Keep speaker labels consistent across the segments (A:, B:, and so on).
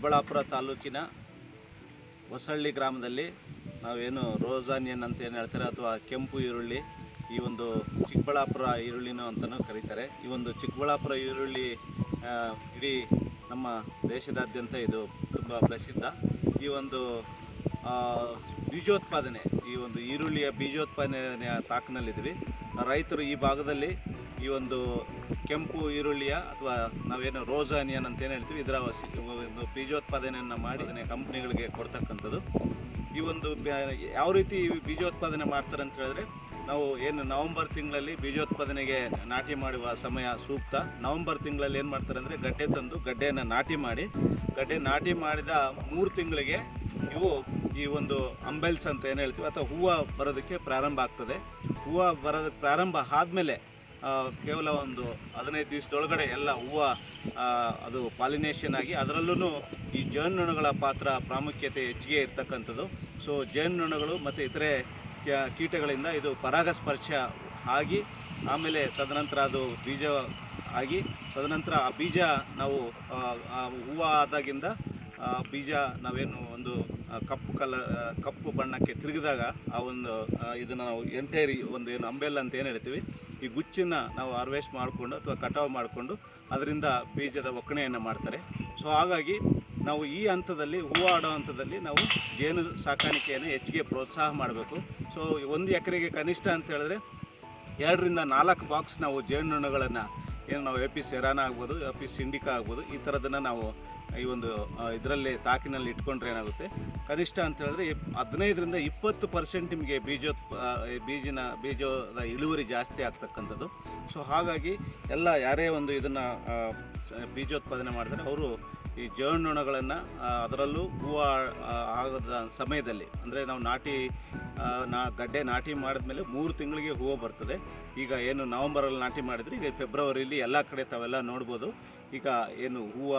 A: ಚಿಕ್ಕಬಳ್ಳಾಪುರ ತಾಲೂಕಿನ ಹೊಸಳ್ಳಿ ಗ್ರಾಮದಲ್ಲಿ ನಾವೇನು ರೋಸ್ ಆನಿಯನ್ ಅಂತ ಏನು ಹೇಳ್ತಾರೆ ಅಥವಾ ಕೆಂಪು ಈರುಳ್ಳಿ, ಈ ಒಂದು ಚಿಕ್ಕಬಳ್ಳಾಪುರ ಈರುಳ್ಳಿನೂ ಅಂತಲೂ ಕರೀತಾರೆ. ಈ ಒಂದು ಚಿಕ್ಕಬಳ್ಳಾಪುರ ಈರುಳ್ಳಿ ಇಡೀ ನಮ್ಮ ದೇಶದಾದ್ಯಂತ ಇದು ತುಂಬ ಪ್ರಸಿದ್ಧ. ಈ ಒಂದು ಬೀಜೋತ್ಪಾದನೆ, ಈ ಒಂದು ಈರುಳ್ಳಿಯ ಬೀಜೋತ್ಪಾದನೆಯ ತಾಕಿನಲ್ಲಿದ್ದೀವಿ. ರೈತರು ಈ ಭಾಗದಲ್ಲಿ ಈ ಒಂದು ಕೆಂಪು ಈರುಳ್ಳಿಯ ಅಥವಾ ನಾವೇನು ರೋಸ್ ಆನಿಯನ್ ಅಂತ ಏನು ಹೇಳ್ತೀವಿ, ಇದರ ಒಂದು ಬೀಜೋತ್ಪಾದನೆಯನ್ನು ಮಾಡಿ ಅದನ್ನೇ ಕಂಪ್ನಿಗಳಿಗೆ ಕೊಡ್ತಕ್ಕಂಥದ್ದು. ಈ ಒಂದು ಯಾವ ರೀತಿ ಬೀಜೋತ್ಪಾದನೆ ಮಾಡ್ತಾರೆ ಅಂತ ಹೇಳಿದ್ರೆ, ನಾವು ಏನು ನವಂಬರ್ ತಿಂಗಳಲ್ಲಿ ಬೀಜೋತ್ಪಾದನೆಗೆ ನಾಟಿ ಮಾಡುವ ಸಮಯ ಸೂಕ್ತ. ನವಂಬರ್ ತಿಂಗಳಲ್ಲಿ ಏನು ಮಾಡ್ತಾರೆ ಅಂದರೆ, ಗಡ್ಡೆ ತಂದು ಗಡ್ಡೆಯನ್ನು ನಾಟಿ ಮಾಡಿದ 3 ತಿಂಗಳಿಗೆ ಇವು ಈ ಒಂದು ಅಂಬೆಲ್ಸ್ ಅಂತ ಏನು ಹೇಳ್ತೀವಿ ಅಥವಾ ಹೂವು ಬರೋದಕ್ಕೆ ಪ್ರಾರಂಭ ಆಗ್ತದೆ. ಹೂವು ಬರೋದಕ್ಕೆ ಪ್ರಾರಂಭ ಆದಮೇಲೆ ಕೇವಲ ಒಂದು 15 ದಿವಸದೊಳಗಡೆ ಎಲ್ಲ ಹೂವು ಅದು ಪಾಲಿನೇಷನ್ ಆಗಿ, ಅದರಲ್ಲೂ ಈ ಜೇನುನೊಣಗಳ ಪಾತ್ರ ಪ್ರಾಮುಖ್ಯತೆ ಹೆಚ್ಚಿಗೆ ಇರ್ತಕ್ಕಂಥದ್ದು. ಸೊ ಜೇನುನೊಣಗಳು ಮತ್ತು ಇತರೆ ಕೀಟಗಳಿಂದ ಇದು ಪರಾಗಸ್ಪರ್ಶ ಆಗಿ, ಆಮೇಲೆ ತದನಂತರ ಅದು ಬೀಜ ಆಗಿ, ತದನಂತರ ಆ ಬೀಜ ನಾವು ಹೂವು ಆದಾಗಿಂದ ಬೀಜ ನಾವೇನು ಒಂದು ಕಪ್ಪು ಬಣ್ಣಕ್ಕೆ ತಿರುಗಿದಾಗ ಆ ಒಂದು ಇದನ್ನು ನಾವು ಎಂಟೈರ್ ಒಂದು ಏನು ಅಂಬೆಲ್ ಅಂತ ಏನು ಹೇಳ್ತೀವಿ, ಈ ಗುಚ್ಚನ್ನು ನಾವು ಹಾರ್ವೆಸ್ಟ್ ಮಾಡಿಕೊಂಡು ಅಥವಾ ಕಟಾವು ಮಾಡಿಕೊಂಡು ಅದರಿಂದ ಬೀಜದ ಒಕ್ಕಣೆಯನ್ನು ಮಾಡ್ತಾರೆ. ಸೊ ಹಾಗಾಗಿ ನಾವು ಈ ಹಂತದಲ್ಲಿ, ಹೂವು ಆಡೋ ಹಂತದಲ್ಲಿ ನಾವು ಜೇನು ಸಾಕಾಣಿಕೆಯನ್ನು ಹೆಚ್ಚಿಗೆ ಪ್ರೋತ್ಸಾಹ ಮಾಡಬೇಕು. ಸೊ 1 ಎಕರೆಗೆ ಕನಿಷ್ಠ ಅಂತ ಹೇಳಿದ್ರೆ 2 ರಿಂದ 4 ಬಾಕ್ಸ್ ನಾವು ಜೇನುನೊಣಗಳನ್ನು ಏನು ನಾವು ಎಪಿಸ್ ಸೆರಾನ ಆಗ್ಬೋದು, ಎಪಿಸ್ ಇಂಡಿಕಾ ಆಗ್ಬೋದು, ಈ ಥರದನ್ನು ನಾವು ಈ ಒಂದು ಇದರಲ್ಲಿ ತಾಕಿನಲ್ಲಿ ಇಟ್ಕೊಂಡ್ರೆ ಏನಾಗುತ್ತೆ, ಕನಿಷ್ಠ ಅಂತ ಹೇಳಿದ್ರೆ 15 ರಿಂದ 20% ನಿಮಗೆ ಬೀಜದ ಇಳುವರಿ ಜಾಸ್ತಿ ಆಗ್ತಕ್ಕಂಥದ್ದು. ಸೊ ಹಾಗಾಗಿ ಎಲ್ಲ ಯಾರೇ ಒಂದು ಇದನ್ನು ಬೀಜೋತ್ಪಾದನೆ ಮಾಡಿದ್ರೆ ಅವರು ಈ ಜೇನುನೊಣಗಳನ್ನು ಅದರಲ್ಲೂ ಹೂವು ಆಗದ ಸಮಯದಲ್ಲಿ, ಅಂದರೆ ನಾವು ಗಡ್ಡೆ ನಾಟಿ ಮಾಡಿದ್ಮೇಲೆ 3 ತಿಂಗಳಿಗೆ ಹೂವು ಬರ್ತದೆ. ಈಗ ಏನು ನವಂಬರಲ್ಲಿ ನಾಟಿ ಮಾಡಿದರೆ ಈಗ ಫೆಬ್ರವರಿಲಿ ಎಲ್ಲ ಕಡೆ ತಾವೆಲ್ಲ ನೋಡ್ಬೋದು, ಈಗ ಏನು ಹೂವು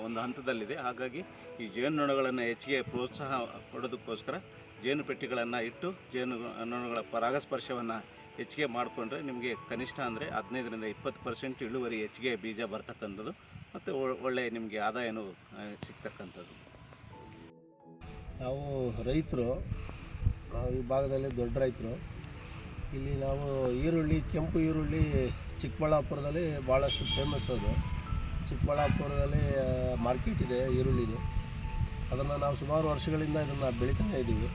A: ಒಂದು ಹಂತದಲ್ಲಿದೆ. ಹಾಗಾಗಿ ಈ ಜೇನುನೊಣಗಳನ್ನು ಹೆಚ್ಚಿಗೆ ಪ್ರೋತ್ಸಾಹ ಕೊಡೋದಕ್ಕೋಸ್ಕರ ಜೇನು ಪೆಟ್ಟಿಗಳನ್ನು ಇಟ್ಟು ಜೇನುನೊಣಗಳ ಪರಾಗಸ್ಪರ್ಶವನ್ನು ಹೆಚ್ಚಿಗೆ ಮಾಡಿಕೊಂಡ್ರೆ ನಿಮಗೆ ಕನಿಷ್ಠ ಅಂದರೆ 15 ರಿಂದ 20% ಇಳುವರಿ ಹೆಚ್ಚಿಗೆ ಬೀಜ ಬರ್ತಕ್ಕಂಥದ್ದು ಮತ್ತು ಒಳ್ಳೆಯ ನಿಮಗೆ ಆದಾಯನೂ ಸಿಗ್ತಕ್ಕಂಥದ್ದು.
B: ನಾವು ರೈತರು, ಈ ಭಾಗದಲ್ಲಿ ದೊಡ್ಡ ರೈತರು. ಇಲ್ಲಿ ನಾವು ಈರುಳ್ಳಿ, ಕೆಂಪು ಈರುಳ್ಳಿ ಚಿಕ್ಕಬಳ್ಳಾಪುರದಲ್ಲಿ ಭಾಳಷ್ಟು ಫೇಮಸ್. ಅದು ಚಿಕ್ಕಬಳ್ಳಾಪುರದಲ್ಲಿ ಮಾರ್ಕೆಟ್ ಇದೆ ಈರುಳ್ಳಿದು. ಅದನ್ನು ನಾವು ಸುಮಾರು ವರ್ಷಗಳಿಂದ ಇದನ್ನು ಬೆಳೀತಾನೆ ಇದ್ದೀವಿ.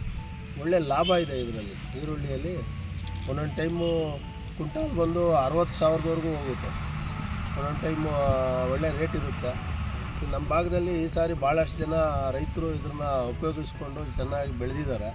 B: ಒಳ್ಳೆಯ ಲಾಭ ಇದೆ ಇದರಲ್ಲಿ. ಈರುಳ್ಳಿಯಲ್ಲಿ ಒಂದೊಂದು ಟೈಮು ಕ್ವಿಂಟಾಲ್ ಬಂದು 60,000ವರೆಗೂ ಹೋಗುತ್ತೆ. ಒಂದೊಂದು ಟೈಮು ಒಳ್ಳೆ ರೇಟ್ ಇರುತ್ತೆ. ನಮ್ಮ ಭಾಗದಲ್ಲಿ ಈ ಸಾರಿ ಭಾಳಷ್ಟು ಜನ ರೈತರು ಇದನ್ನು ಉಪಯೋಗಿಸ್ಕೊಂಡು ಚೆನ್ನಾಗಿ ಬೆಳೆದಿದ್ದಾರೆ.